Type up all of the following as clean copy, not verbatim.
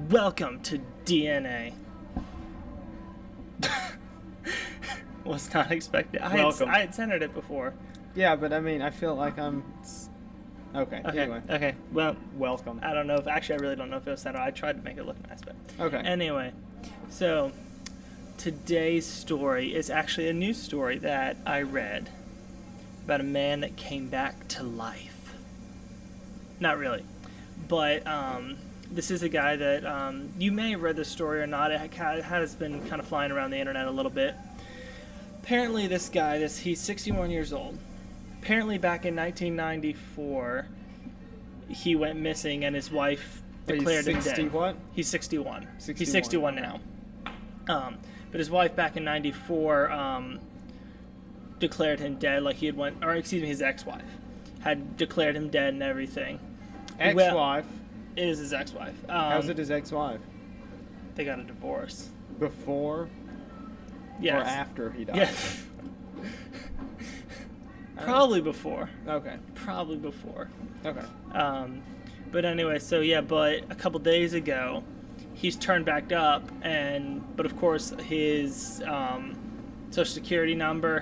Welcome to DnA. Was not expected. Welcome. I had centered it before. Yeah, but I mean, I feel like I'm... Okay, anyway. Okay, well, Welcome. I don't know if... Actually, I really don't know if it was centered. I tried to make it look nice, but... Okay. Anyway, so today's story is actually a news story that I read about a man that came back to life. Not really, but this is a guy that you may have read the story or not. It has been kind of flying around the internet a little bit. Apparently this guy, he's 61 years old. Apparently back in 1994, he went missing and his wife declared him dead. 60 what? He's 61. 61. He's 61 now. But his wife back in 94 declared him dead, like he had went, or excuse me, his ex-wife had declared him dead and everything. Ex-wife? It is his ex-wife. How's it his ex-wife? They got a divorce. Before Yes. or after he died? Yes. Probably before. Okay. Probably before. Okay. But anyway, so yeah, but a couple days ago, he's turned back up, but of course his social security number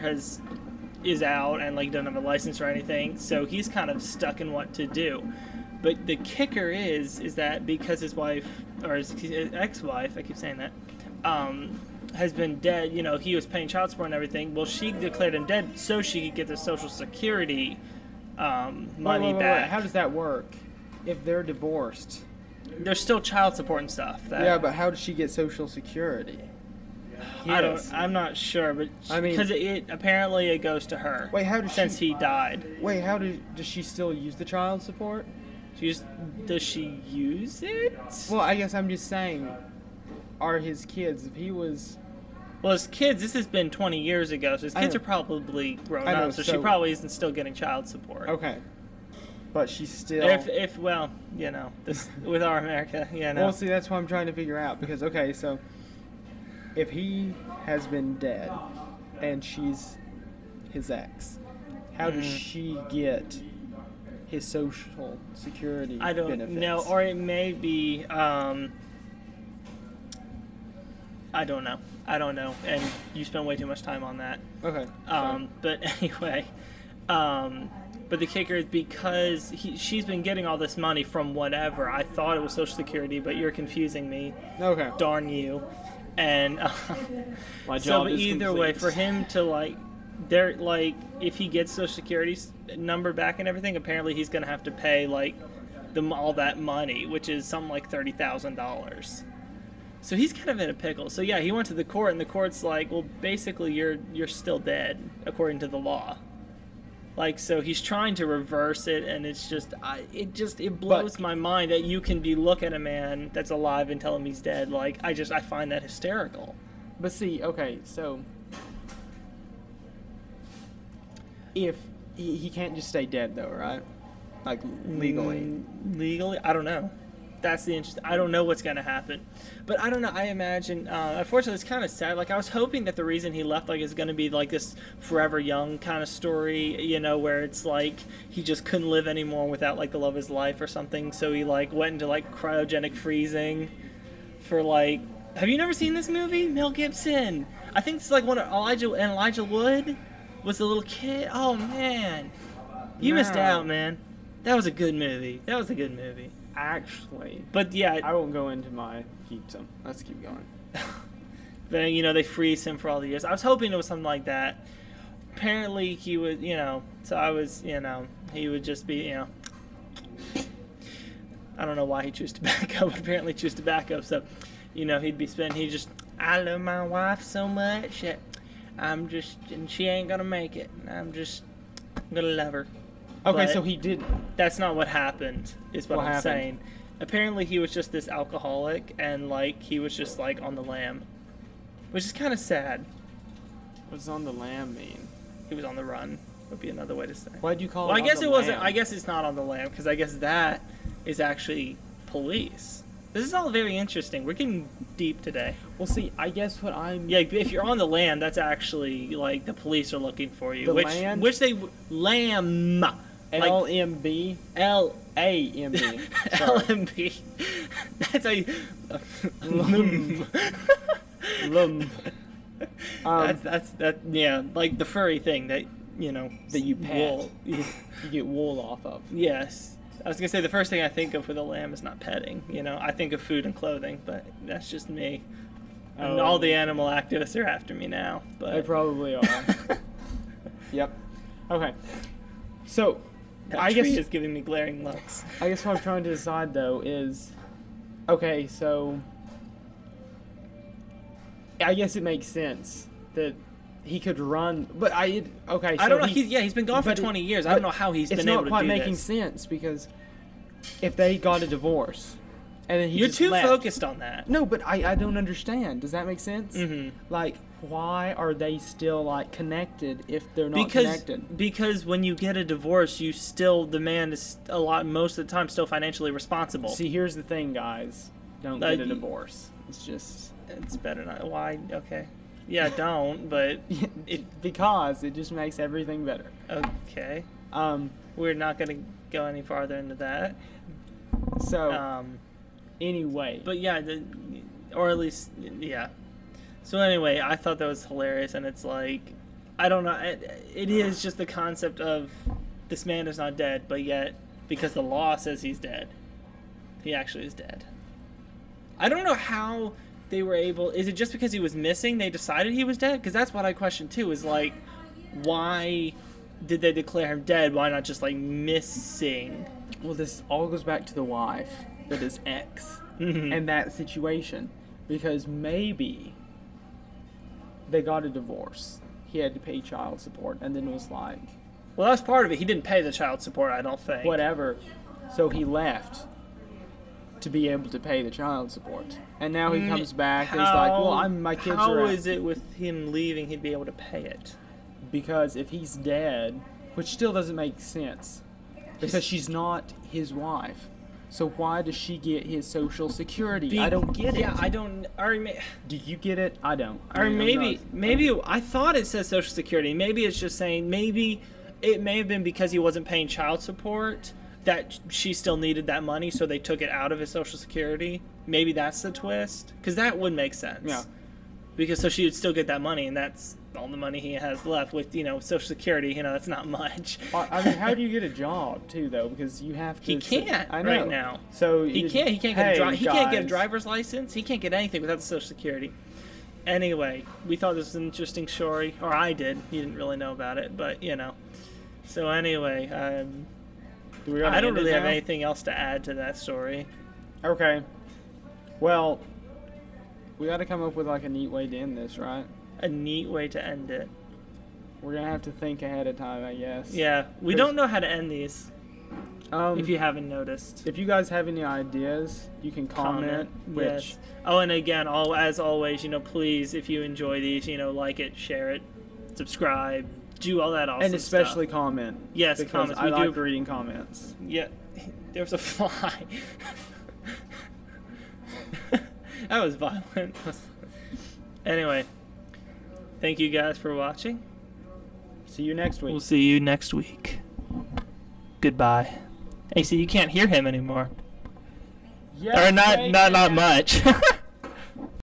is out, and like he doesn't have a license or anything, so he's kind of stuck in what to do. But the kicker is that because his wife, or his ex-wife, I keep saying that, has been dead, you know, he was paying child support and everything. Well, she declared him dead so she could get the social security money back. Wait. How does that work? If they're divorced? There's still child support and stuff. Yeah, but how does she get social security? I'm not sure, but I mean, because it apparently it goes to her. Wait, how does since he died? Wait, does she still use the child support? Does she use it? Well, I guess I'm just saying, are his kids, if he was... Well, his kids, this has been 20 years ago, so his kids are probably grown up, so she probably isn't still getting child support. Okay. But she's still... If well, you know, this with our America, you know. Well, see, that's what I'm trying to figure out, because, okay, so, if he has been dead, and she's his ex, how does she get his social security benefits? I don't know, or it may be, I don't know, and you spend way too much time on that. Okay. But anyway, but the kicker is because she's been getting all this money from whatever. I thought it was Social Security, but you're confusing me. Okay. Darn you. And my job so, but is either complete. way, for him to if he gets Social Security's number back and everything, apparently he's gonna have to pay all that money, which is something like $30,000. So he's kind of in a pickle. So yeah, he went to the court, and the court's like, well, basically you're still dead according to the law. Like, so he's trying to reverse it, and it's just it blows my mind that you can be look at a man that's alive and tell him he's dead. Like, I find that hysterical. But see, okay, so if he can't just stay dead though, right? Like legally. Legally, I don't know. That's the interesting. I don't know what's gonna happen, but I don't know. I imagine. Unfortunately, it's kind of sad. Like, I was hoping that the reason he left is gonna be like this forever young kind of story, you know, where it's like he just couldn't live anymore without the love of his life or something. So he went into cryogenic freezing for Have you never seen this movie? Mel Gibson. I think it's one of Elijah Wood was the little kid. Oh man, you missed out, man. That was a good movie. Actually, but yeah, I won't go into my heapsum. Let's keep going. But they freeze him for all the years. I was hoping it was something like that. Apparently, he would, So I was, he would just be, I don't know why he chose tobacco, but apparently chose tobacco. So, I love my wife so much that and she ain't gonna make it. I'm gonna love her. Okay, but so he did. That's not what happened, is what I'm happened? saying. Apparently, he was just this alcoholic, and he was just on the lam, which is kind of sad. What does on the lam mean? He was on the run. Would be another way to say. Why'd you call it? Well, I guess it wasn't. I guess it's not on the lam, because I guess that is actually police. This is all very interesting. We're getting deep today. Well, see, I guess what I'm... Yeah, if you're on the lam, that's actually, the police are looking for you. The which, land? Which they... Lamb. LMB? LAMB. LMB. That's how you. Lum. That's that. Yeah, like the furry thing that That you pet. Wool. You get wool off of. Yes. I was gonna say the first thing I think of with a lamb is not petting. I think of food and clothing, but that's just me. And all the animal activists are after me now. But They probably are. Yep. Okay. So, that I tree guess is giving me glaring looks. I guess what I'm trying to decide though is, okay, so I guess it makes sense that he could run, but I don't know. He's been gone for 20 years. I don't know how he's been able to do this. It's not quite making sense because if they got a divorce and then You're just too left, focused on that. No, but I don't understand. Does that make sense? Mm-hmm. Like, why are they still like connected if they're not connected? Because when you get a divorce, the man is most of the time still financially responsible. See, here's the thing, guys. Don't get a divorce. It's better not. Why? Okay. Yeah, don't. But because it just makes everything better. Okay. We're not gonna go any farther into that. So. Anyway. But yeah, or at least yeah. So anyway, I thought that was hilarious, and it's like, I don't know. It is just the concept of this man is not dead, but yet because the law says he's dead, he actually is dead. I don't know how they were able. Is it just because he was missing? They decided he was dead? Because that's what I question too. Is like, why did they declare him dead? Why not just like missing? Well, this all goes back to the wife that is ex and that situation, because maybe they got a divorce. He had to pay child support, and then it was like, well, that was part of it. He didn't pay the child support, I don't think. Whatever. So he left to be able to pay the child support, and now he comes back and is like, well, my kids are How out. is it with him leaving he'd be able to pay it? Because if he's dead, which still doesn't make sense, because she's not his wife. So why does she get his Social Security? I don't get it. Yeah, I don't. Do you get it? I don't. Or maybe I thought it says Social Security. Maybe it's just saying maybe it may have been because he wasn't paying child support that she still needed that money, so they took it out of his Social Security. Maybe that's the twist, because that would make sense. Yeah. Because so she would still get that money, and that's all the money he has left with, Social Security. That's not much. I mean, how do you get a job too, though? Because you have to. He can't I know. right now. So he can't. He can't get a driver's license. He can't get anything without the Social Security. Anyway, we thought this was an interesting story, or I did. You didn't really know about it, but So anyway, I don't really have anything else to add to that story. Okay. Well, we got to come up with like a neat way to end this, right? A neat way to end it. We're gonna have to think ahead of time, I guess. Yeah, we don't know how to end these. If you haven't noticed. If you guys have any ideas, you can comment. Yes. Oh, and again, as always, please, if you enjoy these, like it, share it, subscribe, do all that awesome and especially stuff. comment. Yes, because comments. I like reading comments. Yeah, there's a fly. That was violent. Anyway, thank you guys for watching. See you next week. We'll see you next week. Goodbye. Hey, see, you can't hear him anymore. Yes, or not much.